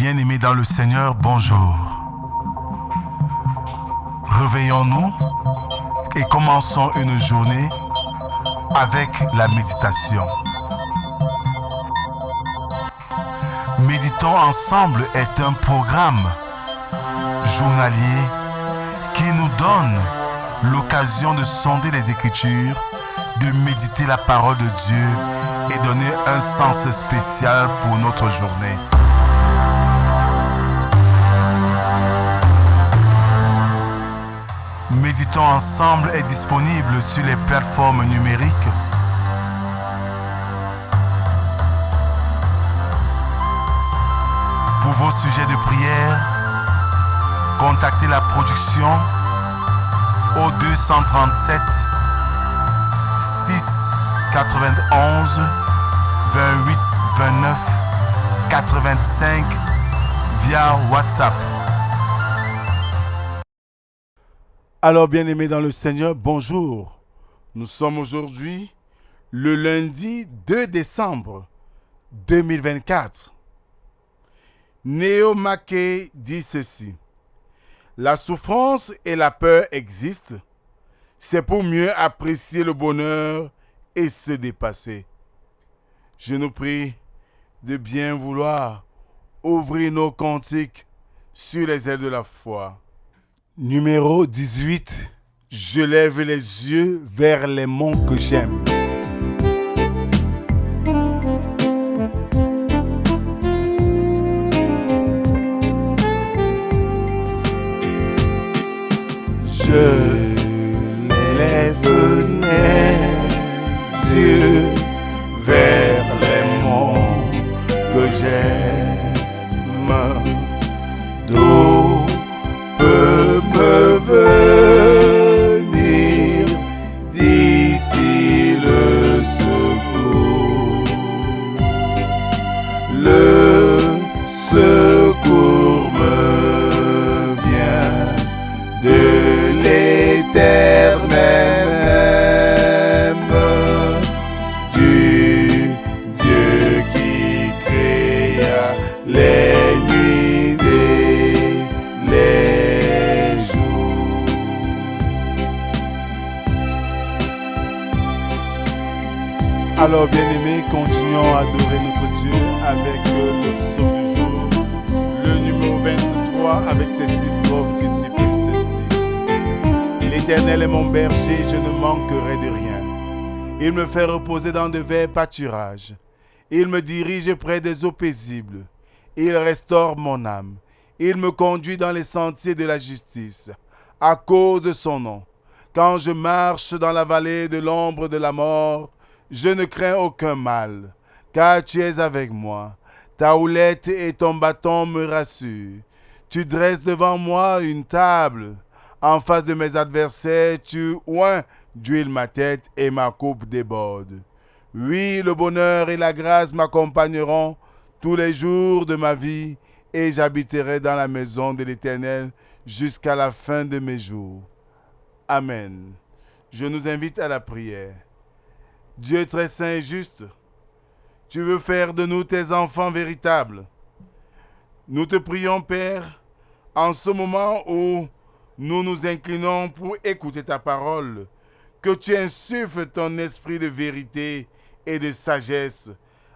Bien-aimés dans le Seigneur, bonjour. Réveillons-nous et commençons une journée avec la méditation. Méditons ensemble est un programme journalier qui nous donne l'occasion de sonder les Écritures, de méditer la parole de Dieu et donner un sens spécial pour notre journée. Méditons ensemble est disponible sur les plateformes numériques. Pour vos sujets de prière, contactez la production au 237 6 91 28 29 85 via WhatsApp. Alors, bien-aimés dans le Seigneur, bonjour. Nous sommes aujourd'hui le lundi 2 décembre 2024. Néo Mackay dit ceci: la souffrance et la peur existent, c'est pour mieux apprécier le bonheur et se dépasser. Je nous prie de bien vouloir ouvrir nos cantiques sur les ailes de la foi. Numéro 18. Je lève les yeux vers les monts que j'aime. Je lève les yeux vers les monts que j'aime. D'où peut me venir d'ici le secours. Le secours me vient de l'Éternel même, du Dieu qui créa les nuits et les jours. Alors, bien-aimés, continuons à adorer notre Dieu avec le psaume du jour, le numéro 23, avec ces 6 strophes qui stipulent ceci. L'Éternel est mon berger, je ne manquerai de rien. Il me fait reposer dans de verts pâturages. Il me dirige près des eaux paisibles. Il restaure mon âme. Il me conduit dans les sentiers de la justice, à cause de son nom. Quand je marche dans la vallée de l'ombre de la mort, je ne crains aucun mal, car tu es avec moi. Ta houlette et ton bâton me rassurent. Tu dresses devant moi une table. En face de mes adversaires, tu oins d'huile ma tête et ma coupe déborde. Oui, le bonheur et la grâce m'accompagneront tous les jours de ma vie et j'habiterai dans la maison de l'Éternel jusqu'à la fin de mes jours. Amen. Je nous invite à la prière. Dieu très saint et juste, tu veux faire de nous tes enfants véritables. Nous te prions, Père, en ce moment où nous nous inclinons pour écouter ta parole, que tu insuffles ton esprit de vérité et de sagesse,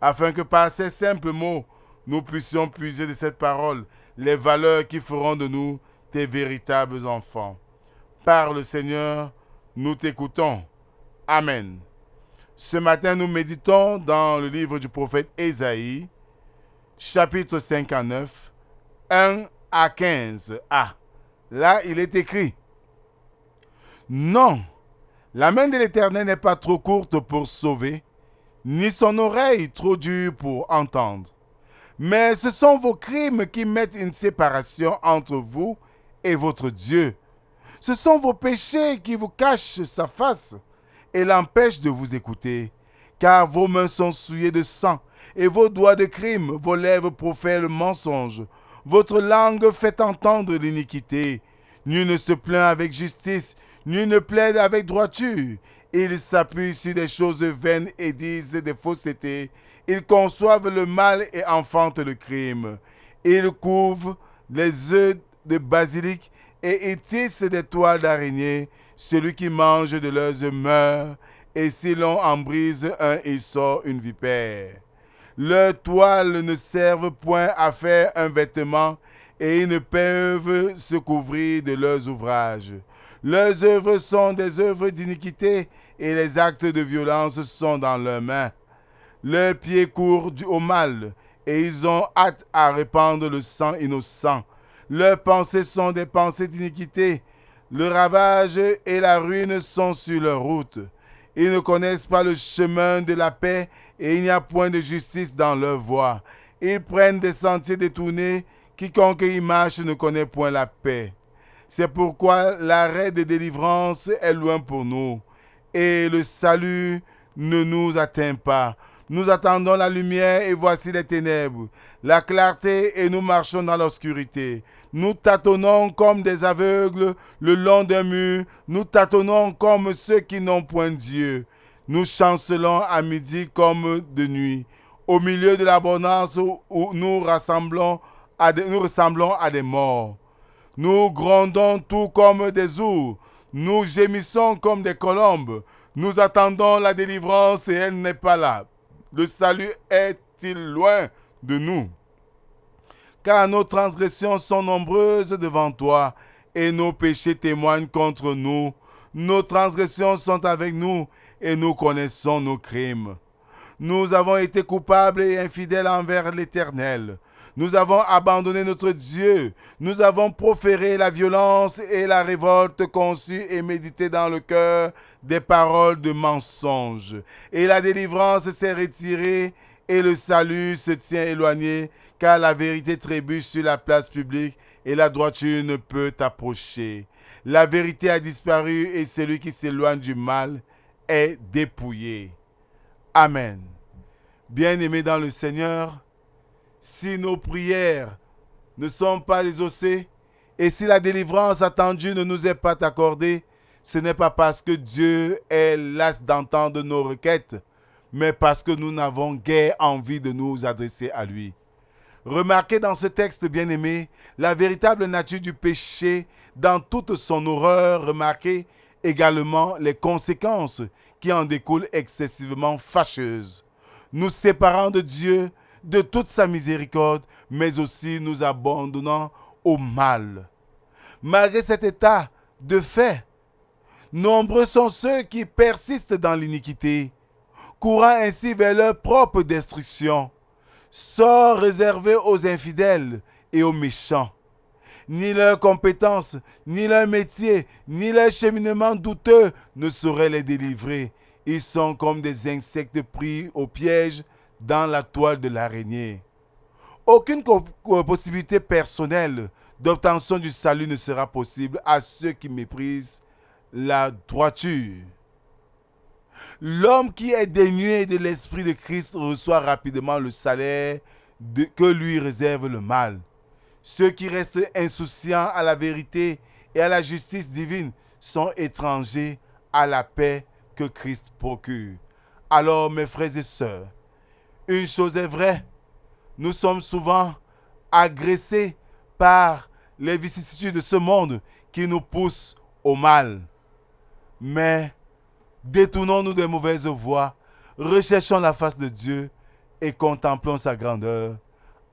afin que par ces simples mots, nous puissions puiser de cette parole les valeurs qui feront de nous tes véritables enfants. Parle, Seigneur, nous t'écoutons. Amen. Ce matin, nous méditons dans le livre du prophète Ésaïe, chapitre 59, 1 à 15. Là, il est écrit: non, la main de l'Éternel n'est pas trop courte pour sauver, ni son oreille trop dure pour entendre. Mais ce sont vos crimes qui mettent une séparation entre vous et votre Dieu. Ce sont vos péchés qui vous cachent sa face et l'empêchent de vous écouter. Car vos mains sont souillées de sang et vos doigts de crime, vos lèvres profèrent le mensonge. Votre langue fait entendre l'iniquité. Nul ne se plaint avec justice, nul ne plaide avec droiture. Ils s'appuient sur des choses vaines et disent des faussetés. Ils conçoivent le mal et enfantent le crime. Ils couvrent les œufs de basilic et ils tissent des toiles d'araignée. Celui qui mange de leurs œufs meurt, et si l'on en brise un, il sort une vipère. Leurs toiles ne servent point à faire un vêtement, et ils ne peuvent se couvrir de leurs ouvrages. Leurs œuvres sont des œuvres d'iniquité, et les actes de violence sont dans leurs mains. Leurs pieds courent au mal, et ils ont hâte à répandre le sang innocent. Leurs pensées sont des pensées d'iniquité. Le ravage et la ruine sont sur leur route. Ils ne connaissent pas le chemin de la paix, et il n'y a point de justice dans leur voie. Ils prennent des sentiers détournés. Quiconque y marche ne connaît point la paix. C'est pourquoi l'arrêt de délivrance est loin pour nous, et le salut ne nous atteint pas. Nous attendons la lumière et voici les ténèbres, la clarté et nous marchons dans l'obscurité. Nous tâtonnons comme des aveugles le long d'un mur, nous tâtonnons comme ceux qui n'ont point Dieu. Nous chancelons à midi comme de nuit. Au milieu de l'abondance où nous ressemblons à des morts. Nous grondons tout comme des ours, nous gémissons comme des colombes. Nous attendons la délivrance et elle n'est pas là. Le salut est-il loin de nous? Car nos transgressions sont nombreuses devant toi, et nos péchés témoignent contre nous. Nos transgressions sont avec nous, et nous connaissons nos crimes. Nous avons été coupables et infidèles envers l'Éternel. Nous avons abandonné notre Dieu. Nous avons proféré la violence et la révolte, conçues et méditées dans le cœur des paroles de mensonge. Et la délivrance s'est retirée et le salut se tient éloigné, car la vérité trébuche sur la place publique et la droiture ne peut approcher. La vérité a disparu et celui qui s'éloigne du mal est dépouillé. Amen. Bien-aimés dans le Seigneur, si nos prières ne sont pas exaucées et si la délivrance attendue ne nous est pas accordée, ce n'est pas parce que Dieu est las d'entendre nos requêtes, mais parce que nous n'avons guère envie de nous adresser à lui. Remarquez dans ce texte, bien-aimé, la véritable nature du péché dans toute son horreur. Remarquez également les conséquences qui en découlent excessivement fâcheuses, nous séparant de Dieu, de toute sa miséricorde, mais aussi nous abandonnant au mal. Malgré cet état de fait, nombreux sont ceux qui persistent dans l'iniquité, courant ainsi vers leur propre destruction, sort réservé aux infidèles et aux méchants. Ni leurs compétences, ni leur métier, ni leur cheminement douteux ne sauraient les délivrer. Ils sont comme des insectes pris au piège dans la toile de l'araignée. Aucune possibilité personnelle d'obtention du salut ne sera possible à ceux qui méprisent la droiture. L'homme qui est dénué de l'esprit de Christ reçoit rapidement le salaire que lui réserve le mal. Ceux qui restent insouciants à la vérité et à la justice divine sont étrangers à la paix que Christ procure. Alors, mes frères et sœurs, une chose est vraie, nous sommes souvent agressés par les vicissitudes de ce monde qui nous poussent au mal. Mais détournons-nous des mauvaises voies, recherchons la face de Dieu et contemplons sa grandeur,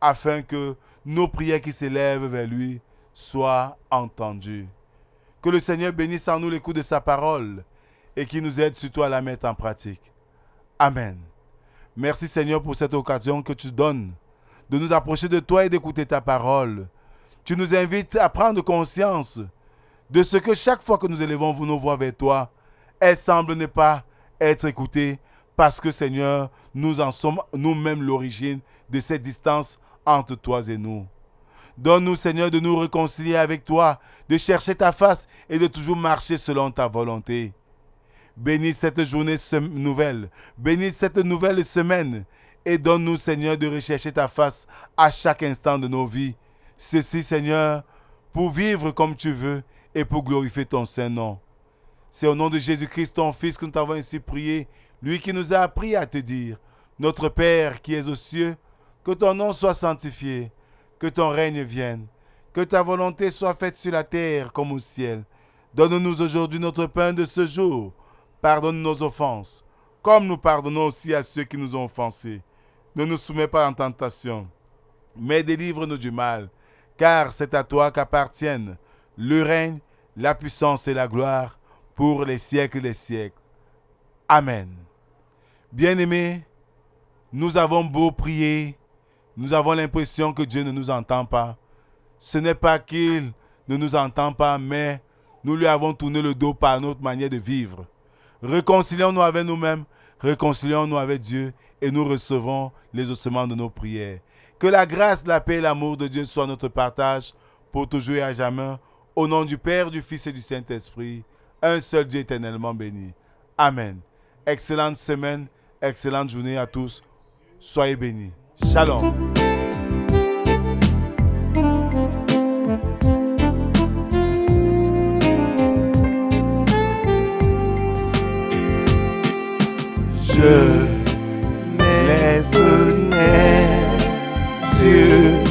afin que nos prières qui s'élèvent vers lui soient entendues. Que le Seigneur bénisse en nous l'écoute de sa parole et qu'il nous aide surtout à la mettre en pratique. Amen. Merci Seigneur pour cette occasion que tu donnes de nous approcher de toi et d'écouter ta parole. Tu nous invites à prendre conscience de ce que chaque fois que nous élevons nos voix vers toi, elles semblent ne pas être écoutées parce que Seigneur, nous en sommes nous-mêmes l'origine de cette distance entre toi et nous. Donne-nous Seigneur de nous réconcilier avec toi, de chercher ta face et de toujours marcher selon ta volonté. Bénis cette journée nouvelle, bénis cette nouvelle semaine et donne-nous Seigneur de rechercher ta face à chaque instant de nos vies. Ceci Seigneur, pour vivre comme tu veux et pour glorifier ton Saint-Nom. C'est au nom de Jésus-Christ ton Fils que nous t'avons ainsi prié, lui qui nous a appris à te dire, notre Père qui es aux cieux, que ton nom soit sanctifié, que ton règne vienne, que ta volonté soit faite sur la terre comme au ciel. Donne-nous aujourd'hui notre pain de ce jour. Pardonne nos offenses, comme nous pardonnons aussi à ceux qui nous ont offensés. Ne nous soumets pas en tentation, mais délivre-nous du mal, car c'est à toi qu'appartiennent le règne, la puissance et la gloire pour les siècles des siècles. Amen. Bien-aimés, nous avons beau prier, nous avons l'impression que Dieu ne nous entend pas. Ce n'est pas qu'il ne nous entend pas, mais nous lui avons tourné le dos par notre manière de vivre. Réconcilions-nous avec nous-mêmes, réconcilions-nous avec Dieu et nous recevrons les ossements de nos prières. Que la grâce, la paix et l'amour de Dieu soient notre partage pour toujours et à jamais. Au nom du Père, du Fils et du Saint-Esprit, un seul Dieu éternellement béni. Amen. Excellente semaine, excellente journée à tous. Soyez bénis. Shalom. Je lève les yeux